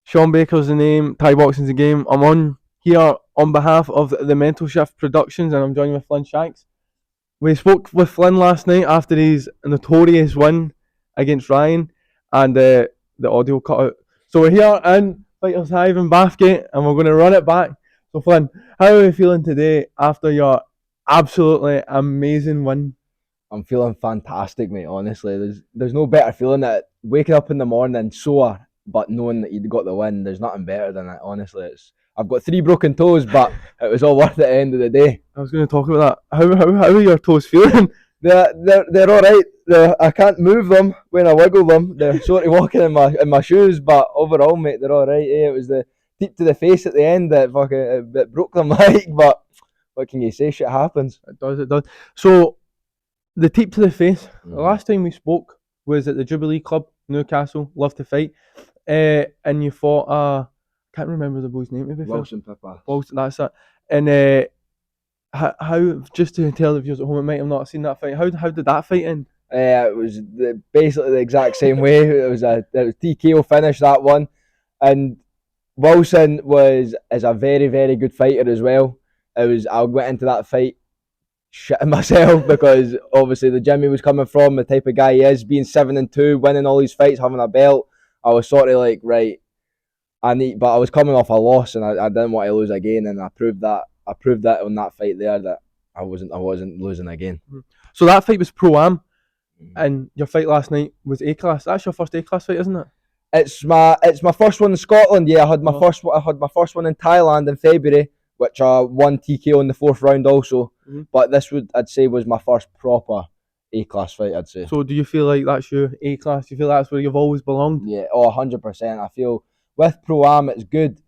Sean Baker's the name, Thai Boxing's the game. I'm on here on behalf of the Mental Shift Productions and I'm joined with Flyn Shanks. We spoke with Flynn last night after his notorious win against Ryan and the audio cut out. So we're here in Fighters Hive in Bathgate and we're going to run it back. So Flynn, how are you feeling today after your absolutely amazing win? I'm feeling fantastic, mate, honestly. There's no better feeling than waking up in the morning sore, but knowing that you'd got the win. There's nothing better than that, honestly. I've got 3 broken toes, but it was all worth it at the end of the day. I was going to talk about that. How are your toes feeling? They're all right. I can't move them when I wiggle them. They're sort of walking in my shoes, but overall, mate, they're all right. It was the deep to the face at the end that fucking that broke them, like. But what can you say? Shit happens. It does. So the teep to the face. The last time we spoke was at the Jubilee Club, Newcastle. Love to fight. And you fought I can't remember the boy's name. Wilson Pippa. Wilson, that's it. And how just to tell the viewers at home, it might have not seen that fight. How did that fight end? It was basically the exact same way. It was TKO finish, that one, and Wilson is a very, very good fighter as well. I went into that fight shitting myself because obviously the gym he was coming from, the type of guy he is, being 7-2, winning all these fights, having a belt. I was sort of like, right, but I was coming off a loss and I didn't want to lose again, and I proved that on that fight there that I wasn't losing again. So that fight was pro-am, and your fight last night was A-class. That's your first A-class fight, isn't it? It's my first one in Scotland. Yeah, I had my first one in Thailand in February, which I won TKO in the 4th round also. But this I'd say was my first proper A-class fight, I'd say. So do you feel like that's your A-class? Do you feel that's where you've always belonged? Yeah, 100%. I feel with Pro-Am it's good,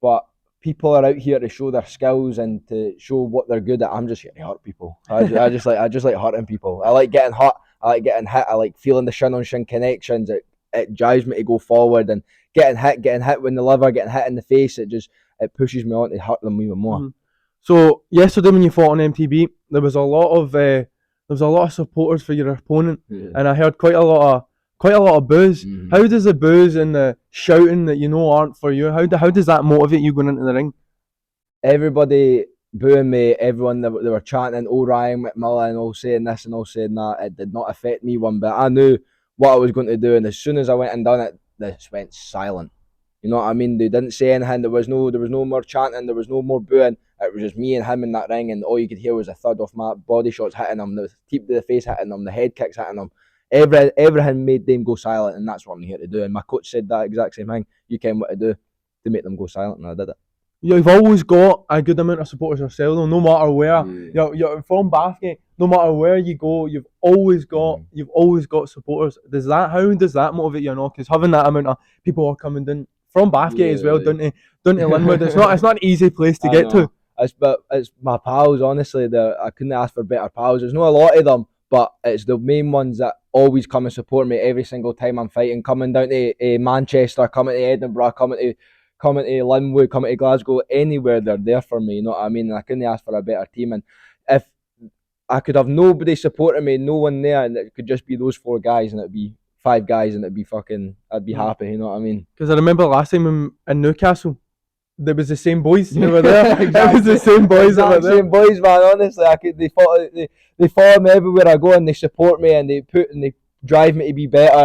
but people are out here to show their skills and to show what they're good at. I'm just here to hurt people. I just like hurting people. I like getting hurt. I like getting hit. I like feeling the shin on shin connections. It drives me to go forward, and getting hit with the liver, getting hit in the face, it pushes me on to hurt them even more. So yesterday when you fought on MTB, there was a lot of supporters for your opponent, and I heard quite a lot of boos. How does the boos and the shouting that you know aren't for you? How does that motivate you going into the ring? Everybody booing me, everyone they were chanting, "Oh Ryan McMillan," all saying this and all saying that. It did not affect me one bit. I knew what I was going to do, and as soon as I went and done it, they just went silent. You know what I mean? They didn't say anything. There was no more chanting. There was no more booing. It was just me and him in that ring, and all you could hear was a thud of my body shots hitting him, the teep to the face hitting him, the head kicks hitting him. Everything made them go silent, and that's what I'm here to do. And my coach said that exact same thing. You came what to do to make them go silent, and I did it. You've always got a good amount of supporters yourself, though, no matter where. You're from Bathgate. No matter where you go, you've always got supporters. How does that motivate you? Because having that amount of people are coming down from Bathgate as well, down to Linwood. It's not an easy place to get to. It's my pals, honestly. I couldn't ask for better pals. There's not a lot of them, but it's the main ones that always come and support me every single time I'm fighting. Coming down to Manchester, coming to Edinburgh, coming to Linwood, coming to Glasgow, anywhere they're there for me. You know what I mean? And I couldn't ask for a better team. And if I could have nobody supporting me, no one there, and it could just be those 4 guys, and it'd be 5 guys, and I'd be happy. You know what I mean? Because I remember last time in Newcastle, there was the same boys who were there. Exactly. It was the same boys that were there. Same boys, man. Honestly, they follow me everywhere I go, and they support me, and they drive me to be better,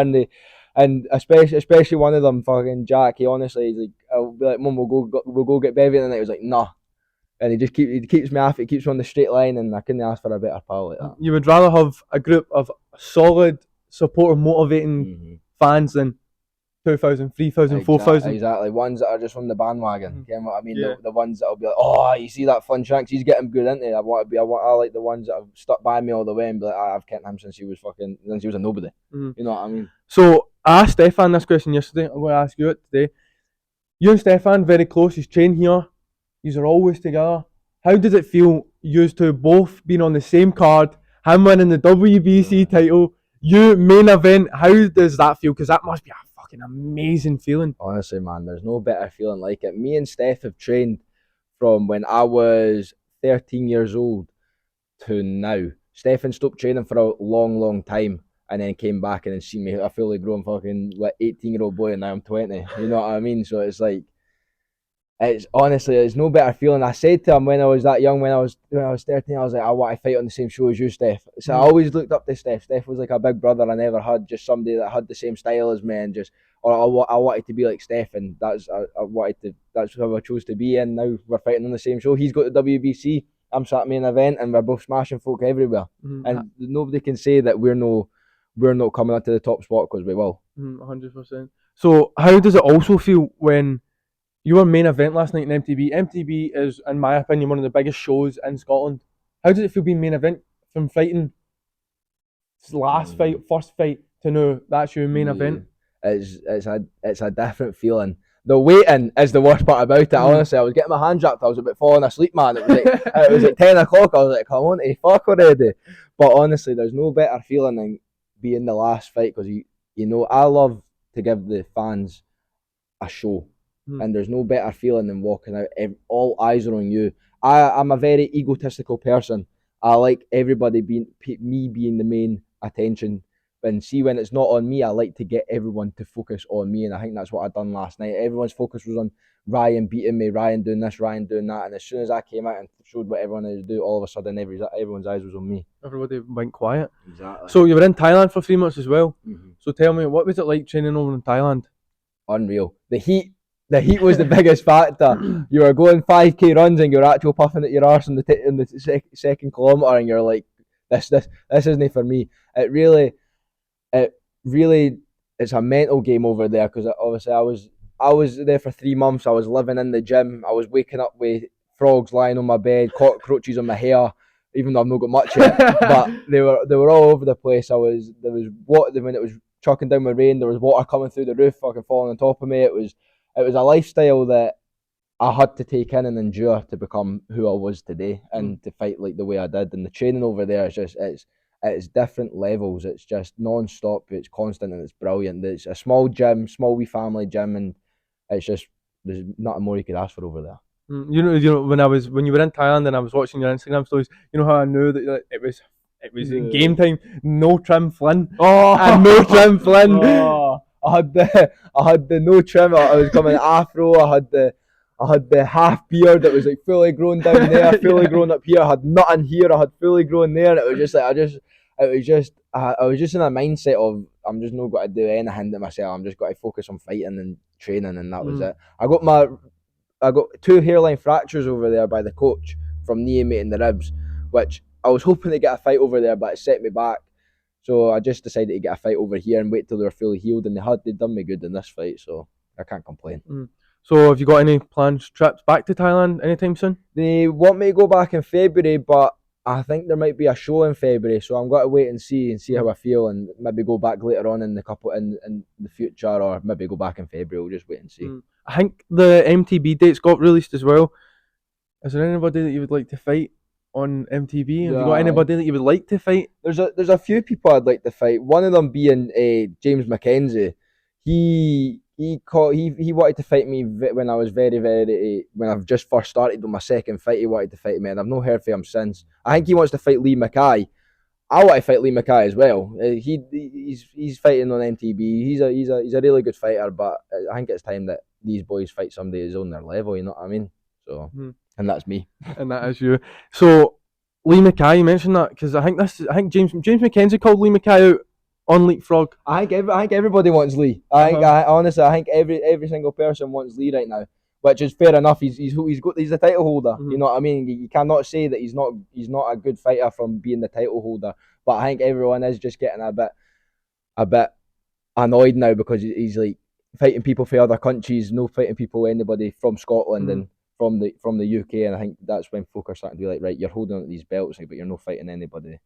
and especially one of them, fucking Jack. He honestly, he's like, I'll be like, Mum, we'll go get bevy, and he was like, nah. And he keeps me off. He keeps me on the straight line, and I couldn't ask for a better pal like that. You would rather have a group of solid, supportive, motivating fans than 2,000, 3,000, 4,000. Exactly. Ones that are just on the bandwagon. You know what I mean? Yeah. The ones that'll be like, oh, you see that Flyn Shanks, he's getting good, isn't he? I like the ones that have stuck by me all the way and be like, I've kept him since he was a nobody. You know what I mean? So I asked Stefan this question yesterday. I'm going to ask you it today. You and Stefan, very close. He's trained here. Yous are always together. How does it feel, yous two both being on the same card, him winning the WBC title, you main event? How does that feel? Because that must be a fucking amazing feeling. Honestly, man, there's no better feeling like it. Me and Steph have trained from when I was 13 years old to now. Stefan stopped training for a long, long time. and then came back and then seen me a fully grown fucking 18-year-old boy, and now I'm 20. You know what I mean? So it's like, it's honestly, it's no better feeling. I said to him when I was that young, when I was 13, I was like, I want to fight on the same show as you, Steph. So I always looked up to Steph. Steph was like a big brother I never had, just somebody that had the same style as me, and just, or I wanted to be like Steph, and that's how I chose to be. And now we're fighting on the same show. He's got the WBC. I'm sat main event, and we're both smashing folk everywhere. And nobody can say that we're not coming up to the top spot, because we will. 100%. So how does it also feel when you were main event last night in MTB? MTB is, in my opinion, one of the biggest shows in Scotland. How does it feel being main event, from fighting last fight, first fight, to now that's your main event? It's a different feeling. The waiting is the worst part about it. Honestly, I was getting my hand wrapped. I was about falling asleep, man. It was like 10 o'clock. I was like, come on, fuck already. But honestly, there's no better feeling than being the last fight, because you know, I love to give the fans a show. And there's no better feeling than walking out, all eyes are on you. I'm a very egotistical person. I like everybody being the main attention. And see, when it's not on me, I like to get everyone to focus on me. And I think that's what I done last night. Everyone's focus was on Ryan beating me, Ryan doing this, Ryan doing that. And as soon as I came out and showed what everyone had to do, all of a sudden everyone's eyes was on me. Everybody went quiet. Exactly. So you were in Thailand for 3 months as well. So tell me, what was it like training over in Thailand? Unreal. The heat was the biggest factor. You were going 5k runs and you're actually puffing at your arse in the second kilometre, and you're like, this isn't for me. It really, it's a mental game over there, because obviously I was there for 3 months. I was living in the gym. I was waking up with frogs lying on my bed, cockroaches on my hair, even though I've not got much yet. But they were all over the place. There was water when it was chucking down with rain. There was water coming through the roof, fucking falling on top of me. It was a lifestyle that I had to take in and endure to become who I was today, and to fight like the way I did. And the training over there is just, it's different levels. It's just non-stop. It's constant, and it's brilliant. It's a small gym, small wee family gym, and it's just, there's nothing more you could ask for over there. You know, when you were in Thailand and I was watching your Instagram stories, you know how I knew that it was in game time. No trim Flynn. And no trim Flynn. I had the no trim. I was coming afro. I had the half beard that was like fully grown down there, fully grown up here. I had nothing here. I had fully grown there. And it was just like, I was just in a mindset of, I'm just not going to do anything to myself. I'm just got to focus on fighting and training, and that was it. I got 2 hairline fractures over there by the coach from knee meeting the ribs, which I was hoping to get a fight over there, but it set me back. So I just decided to get a fight over here and wait till they were fully healed, and they'd done me good in this fight, so I can't complain. So have you got any plans, trips back to Thailand anytime soon? They want me to go back in February, but I think there might be a show in February, so I'm going to wait and see how I feel, and maybe go back later on in the future, or maybe go back in February. We'll just wait and see. I think the MTB dates got released as well. Is there anybody that you would like to fight on MTB? Have you got anybody that you would like to fight? There's a few people I'd like to fight. One of them being James McKenzie. He wanted to fight me when I was when I've just first started with my second fight. He wanted to fight me, and I've not heard from him since. I think he wants to fight Lee Mackay. I want to fight Lee Mackay as well. He's fighting on MTB. He's a really good fighter, but I think it's time that these boys fight somebody who's on their level. You know what I mean? So, and that's me. And that is you. So Lee Mackay, you mentioned that, because I think James McKenzie called Lee Mackay out on Leapfrog. I think everybody wants Lee. Honestly, I think every single person wants Lee right now, which is fair enough. He's the title holder. You know what I mean? You cannot say that he's not a good fighter from being the title holder. But I think everyone is just getting a bit annoyed now, because he's like fighting people from other countries, no fighting anybody from Scotland and from the UK. And I think that's when folk are starting to be like, right, you're holding on to these belts, but you're not fighting anybody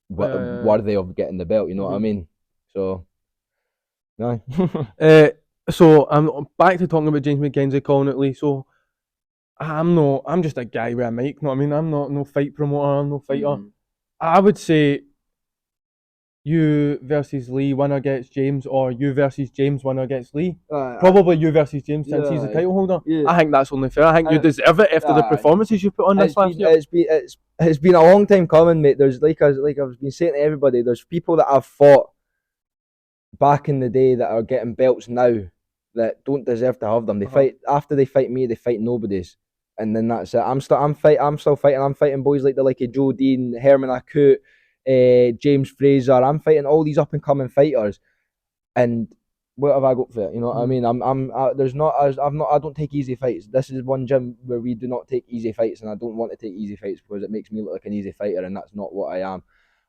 worthy of getting the belt. You know what I mean? So, no. So I'm back to talking about James McKenzie calling it Lee. So I'm just a guy with a mic. You know what I mean? I'm not no fight promoter. I'm no fighter. I would say you versus Lee, winner against James, or you versus James, winner against Lee. Probably you versus James since he's the title holder. Yeah. I think that's only fair. I think you deserve it after the performances you put on this last year. It's been a long time coming, mate. There's like I've been saying to everybody, there's people that I've fought back in the day that are getting belts now that don't deserve to have them. They fight after they fight me, they fight nobody's, and then that's it. I'm still fighting. I'm fighting boys like of Joe Dean, Herman Akut, James Fraser. I'm fighting all these up and coming fighters, and what have I got for it? You know what I mean? I don't take easy fights. This is one gym where we do not take easy fights, and I don't want to take easy fights because it makes me look like an easy fighter, and that's not what I am.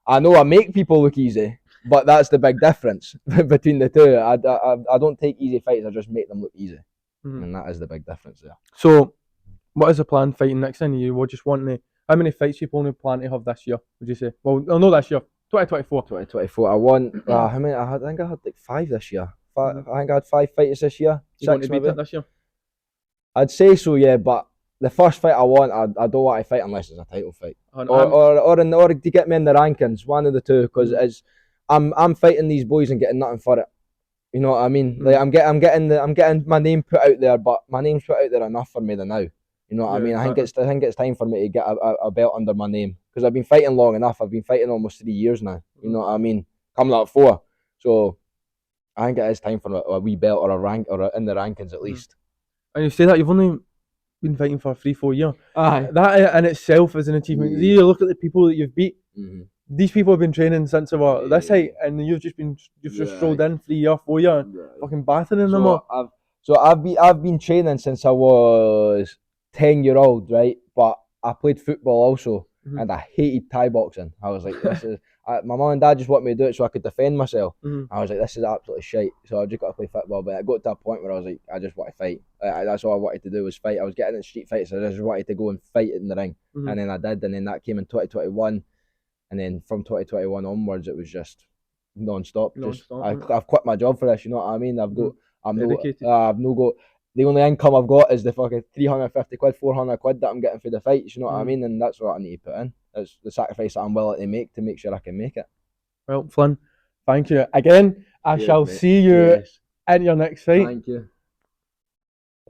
I know I make people look easy, but that's the big difference between the two. I don't take easy fights. I just make them look easy, and that is the big difference there. So, what is the plan fighting next? Then you were just wanting to. How many fights you only plan to have this year? Would you say? Well, no, this year, 2024. 2024. I won. How many? I think I had like 5 this year. I think I had 5 fights this year. You want to beat it this year? I'd say so, yeah. But the first fight I won, I don't want to fight unless it's a title fight, or to get me in the rankings. One of the two, because I'm fighting these boys and getting nothing for it. You know what I mean? Like I'm getting my name put out there, but my name's put out there enough for me now. You know what I mean? I think it's time for me to get a belt under my name, because I've been fighting long enough. I've been fighting almost 3 years now. You know what I mean? Coming up 4, so I think it is time for a wee belt or a rank or in the rankings at least. And you say that you've only been fighting for 3-4 years. Aye. That in itself is an achievement. You look at the people that you've beat. These people have been training since they were this height, and you've just strolled in 3 years, 4 years, fucking battering them all. I've been training since I was 10-year-old, right? But I played football also, and I hated Thai boxing. I was like, this is. My mum and dad just wanted me to do it so I could defend myself. I was like, this is absolutely shite. So I just got to play football. But I got to a point where I was like, I just want to fight. That's all I wanted to do was fight. I was getting in street fights, so I just wanted to go and fight in the ring. And then I did, and then that came in 2021. And then from 2021 onwards, it was just non-stop. I've quit my job for this. You know what I mean? I've no got. The only income I've got is the fucking 350 quid, 400 quid that I'm getting for the fights. You know what I mean? And that's what I need to put in. That's the sacrifice that I'm willing to make sure I can make it. Well, Flynn, thank you again. I shall see you in your next fight. Thank you.